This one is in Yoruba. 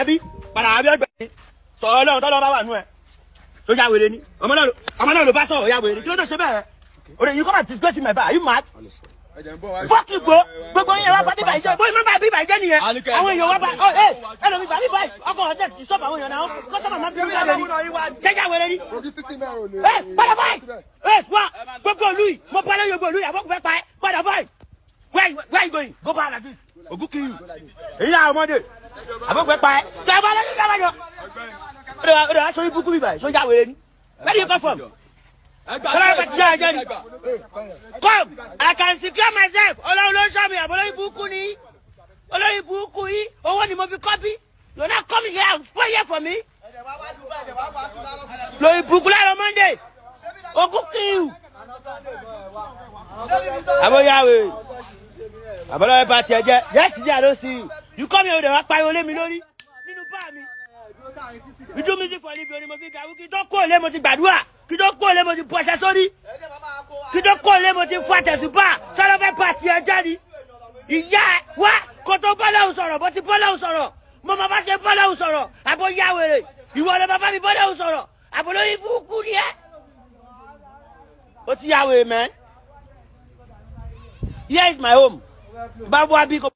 bí ọgbẹ́ sọ̀rọ̀ ọlọ́run tọ́lọ́ bá wà nú ẹ̀ tó yá wèrè ni ọmọ náà ló bá sọ̀rọ̀ yá wèrè kí ló tó ṣe bẹ́ẹ̀ òde you come and disgrace me are you mad fuck you gbogbo yẹn wá bá bíbá ìjẹ́ bóyá má bá bíbá ìjẹ́ nìyẹn àwọn èèyàn wá bá ẹ lómi bá bíbá ọkọ̀ ọ̀jẹ̀ ti sọ́ọ̀bù àwọn èèyàn náà kọ́sọ́mà má bíbá ìjẹ́ ni ṣẹ́jà wèrè ni padà báyìí wá gbogbo olú yìí mo bá lóye gbogbo olú yìí àbọ̀kù fẹ́ pa ẹ́ padà báyìí where you going go back like this ogun kill you èyí náà ọmọdé àbọ̀kù fẹ́ pa ẹ́ tẹ́ ẹ bá lóye kábàjọ́ ó dẹ̀ wá sọ ibùkún bíbá ìṣọ́jà wèrè ni where do you come from? Come, I can secure myself. Ọlọ́run ló ṣọ́ mi àbọ̀lóyìn burúkú ni. Olóyìn burúkú yìí, owó ni mo fi kọ́bí. You're not coming here and spoil here for me. Lóyìn burúkú láàárọ̀ Monday. Ogun kill. Àbọ̀yàwó. Àbọ̀lóyìn bá tiẹ̀ jẹ́. Yes, I don't see you. You come here with a pariwo lé mi lórí. Nínú bá mi. You do music for living ni mo fi gàwú kí tó kó lé mo ti gbàdúrà. Kí tó kó lé mo ti bọ́ṣẹ́ sórí. Kí tó kó lé mo ti fún àtẹ̀sùbá. Sọ́dọ̀ fẹ́ bá tiẹ̀ jáde. Ìyá ẹ̀ wá kó tó bọ́lọ́hùn sọ̀rọ̀ bó ti bọ́lọ́hùn sọ̀rọ̀. Mo máa bá ṣe bọ́lọ́hùn sọ̀rọ̀. Àbò yá wèrè. Ìwọ ló bàbá mi bọ́lọ́hùn sọ̀rọ̀. Àbò lórí burúkú ni ẹ́. Ó ti yá wèrè mẹ́. Here is my home. Báwo wá bí kò.